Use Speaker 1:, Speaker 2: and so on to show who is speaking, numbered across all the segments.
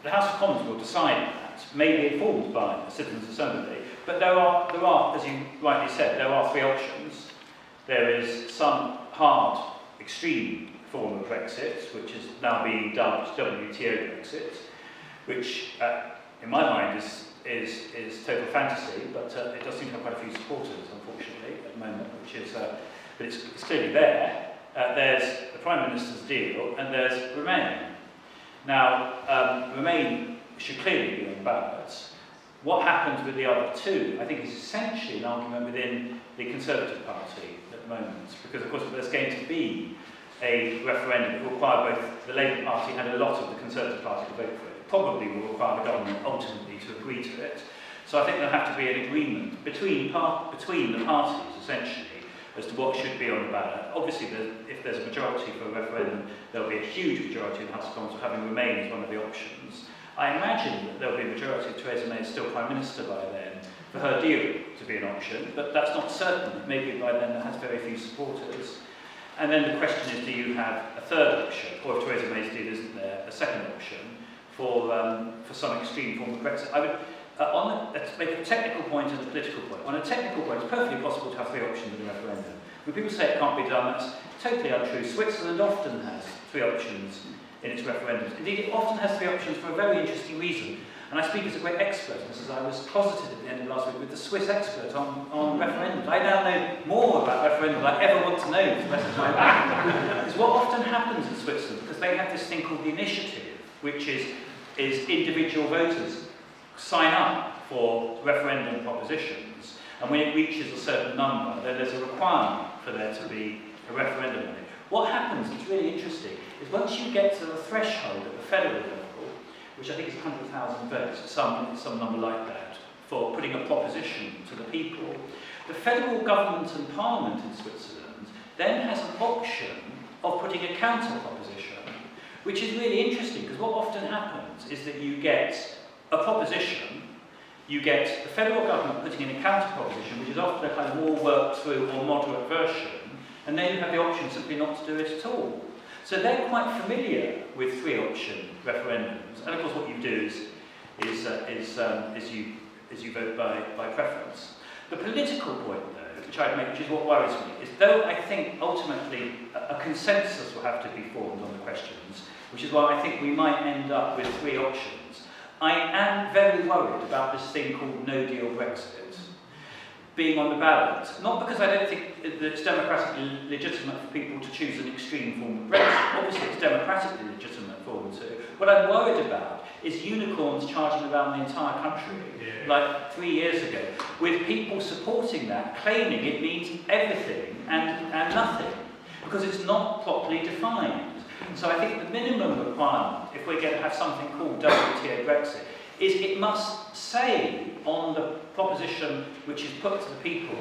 Speaker 1: the House of Commons will decide that, may be informed by a Citizens' Assembly, but there are, as you rightly said, there are three options. There is some hard, extreme form of Brexit, which is now being dubbed WTO Brexit, which, in my mind, is total fantasy, but it does seem to have quite a few supporters, unfortunately, at the moment, which is, but it's clearly there. There's the Prime Minister's deal, and there's Remain. Now, Remain should clearly be on the ballot. What happens with the other two, I think, is essentially an argument within the Conservative Party at the moment, because, of course, there's going to be a referendum that will require both the Labour Party and a lot of the Conservative Party to vote for it. Probably will require the government ultimately to agree to it. So I think there'll have to be an agreement between the parties, essentially, as to what should be on the ballot. Obviously, if there's a majority for a referendum, there'll be a huge majority in the House of Commons for having Remain as one of the options. I imagine that there'll be a majority if Theresa May is still Prime Minister by then, for her deal to be an option, but that's not certain. Maybe by then it has very few supporters. And then the question is, do you have a third option, or if Theresa May's deal isn't there, a second option for some extreme form of Brexit? I would, let's make a technical point and a political point. On a technical point, it's perfectly possible to have three options in a referendum. When people say it can't be done, that's totally untrue. Switzerland often has three options in its referendums. Indeed, it often has three options for a very interesting reason. And I speak as a great expert, as I was closeted at the end of last week with the Swiss expert on referendums. I now know more about referendums than I ever want to know for the rest of my life. Because what often happens in Switzerland, because they have this thing called the initiative, which is individual voters sign up for referendum propositions, and when it reaches a certain number, then there's a requirement for there to be a referendum on it. What happens, it's really interesting, is once you get to the threshold at the federal level, which I think is 100,000 votes, some number like that, for putting a proposition to the people, the federal government and parliament in Switzerland then has an option of putting a counter proposition, which is really interesting, because what often happens is that you get a proposition, you get the federal government putting in a counter proposition, which is often a kind of more worked through or moderate version, and then you have the option simply not to do it at all. So they're quite familiar with three option referendums, and of course what you do is you vote by preference. The political point, though, which I'd make, which is what worries me, is though I think ultimately a consensus will have to be formed on the questions, which is why I think we might end up with three options. I am very worried about this thing called no deal Brexit being on the ballot, not because I don't think that it's democratically legitimate for people to choose an extreme form of Brexit. Obviously it's democratically legitimate for them to. What I'm worried about is unicorns charging around the entire country, like 3 years ago, with people supporting that, claiming it means everything and nothing, because it's not properly defined. So I think the minimum requirement, if we're going to have something called WTO Brexit, is it must say on the proposition which is put to the people,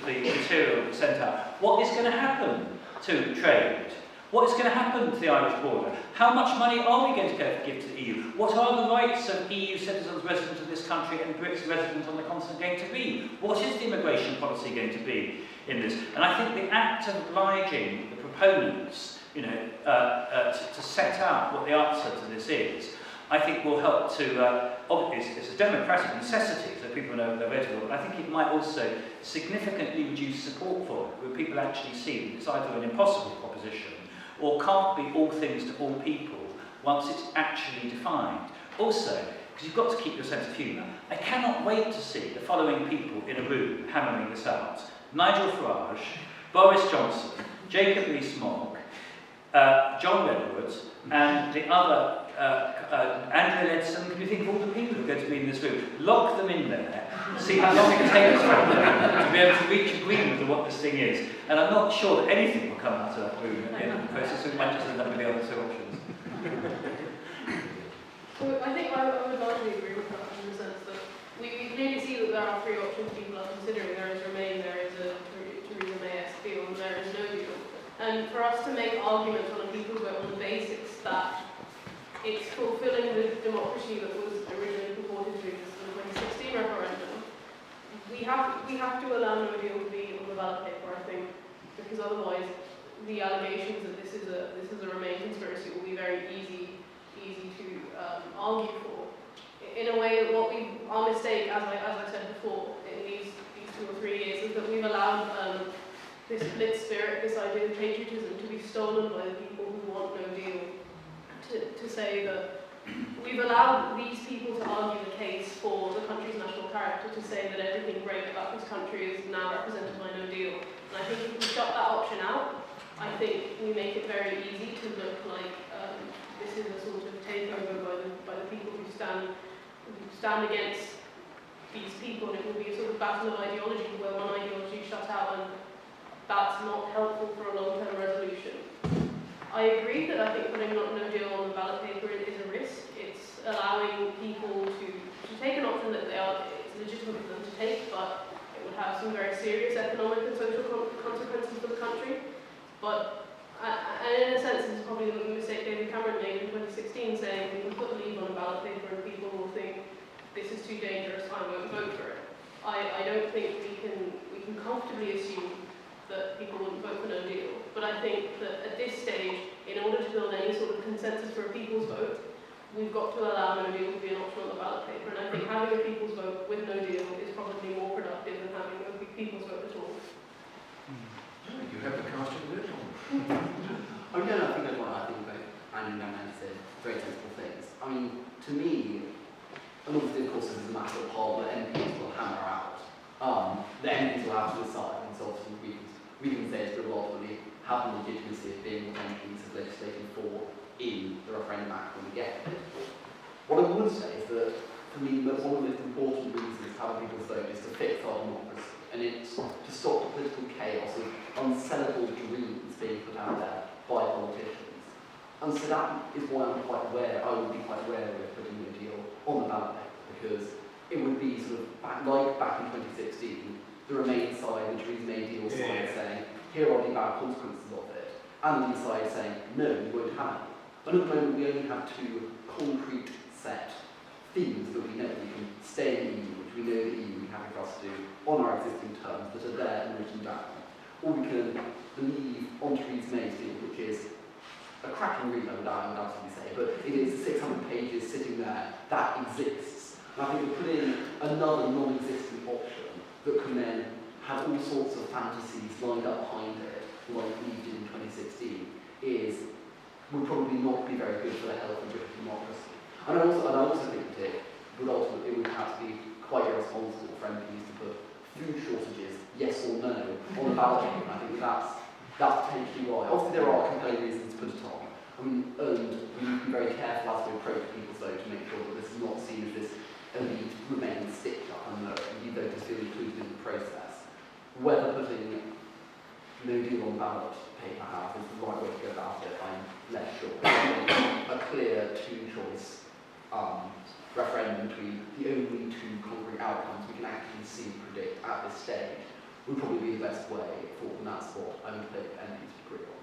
Speaker 1: the material that's sent out, what is going to happen to trade? What is going to happen to the Irish border? How much money are we going to give to the EU? What are the rights of EU citizens resident of this country and Brits resident on the continent going to be? What is the immigration policy going to be in this? And I think the act of obliging the proponents, to set out what the answer to this is, I think will help to, it's a democratic necessity, so people know they're voting for it, but I think it might also significantly reduce support for it, where people actually see that it's either an impossible proposition or can't be all things to all people once it's actually defined. Also, because you've got to keep your sense of humour, I cannot wait to see the following people in a room hammering this out. Nigel Farage, Boris Johnson, Jacob Rees-Mogg, John Redwood, and the other Andrea Leadsom. Can you think of all the people who are going to be in this room? Lock them in there, see how long it takes for them to be able to reach agreement on what this thing is. And I'm not sure that anything will come out of that room at the end of the process, so we might just end up with the other two options.
Speaker 2: Well, I think I would largely agree with that in the sense that we clearly see that there are three options people are considering. There is Remain, there is a Theresa May-esque deal, and there is no deal. And for us to make arguments on a people vote on the basis that it's fulfilling the democracy that was originally purported to exist in the 2016 referendum, we have to allow no deal to be on the ballot paper, I think, because otherwise the allegations that this is a Remain conspiracy will be very easy to argue for. our mistake, as I said before, in these 2 or 3 years, is that we've allowed this lit spirit, this idea of patriotism, to be stolen by the people who want no deal. To say that we've allowed these people to argue the case for the country's national character, to say that everything great about this country is now represented by no deal. And I think if we shut that option out, I think we make it very easy to look like this is a sort of takeover by the people who stand against these people, and it will be a sort of battle of ideology where one ideology is shut out, and that's not helpful for a long-term resolution. I agree that I think putting no deal on the ballot paper is a risk. It's allowing people to take an option that it's legitimate for them to take, but it would have some very serious economic and social consequences for the country. But, and in a sense, this is probably the mistake David Cameron made in 2016, saying we can put leave on a ballot paper and people will think this is too dangerous, I won't vote for it. I don't think we can comfortably assume that people wouldn't vote for no deal. But I think that at this stage, in order to build any sort of consensus for a people's vote, we've got to allow no deal to be an option on the ballot paper. And I think having a people's vote with no deal is probably more productive than having a people's vote at all.
Speaker 3: You have the casting vote on.
Speaker 4: I think both Andy and Damayanti said very sensible things. I mean, to me, and obviously, of course, this is a matter of Parliament, MPs will hammer out. The MPs will have to decide, and so obviously we can say it's will ultimately have the legitimacy of being what MPs have legislated for in the referendum act when we get it. What I would say is that, for me, one of the most important reasons to have people's vote is to fix our democracy, and it's to stop the political chaos of unsellable dreams being put out there by politicians. And so that is why I would be quite wary of putting a deal on the ballot paper, because it would be sort of back in 2016, the Remain side, the Theresa May deal side, saying, here are the bad consequences of it, and the side saying, no, you won't have it. But at the moment, we only have 2 concrete set themes that we know. We can stay in the EU, which we know the EU would be happy for us to do on our existing terms that are there and written down. Or we can believe on Theresa May's deal, which is a cracking read, I would absolutely say, but it is 600 pages sitting there that exists. And I think we put in another non-existent option that can then have all sorts of fantasies lined up behind it, like we did in 2016, would probably not be very good for the health of British democracy. And I also think that it would perhaps be quite irresponsible for MPs to put food shortages, yes or no, on the ballot paper. I think that's potentially why. Obviously, there are compelling reasons to put it on. And we need to be very careful as we approach people's vote to make sure that this is not seen as this elite Remain stick-up and that you voters feel included in the process. Whether putting no deal on the ballot paper, however, is the right way to go about it, I'm less sure. A clear 2-choice referendum between the only 2 concrete outcomes we can actually see and predict at this stage would probably be the best way forward, and that's what I would hope MPs would agree on.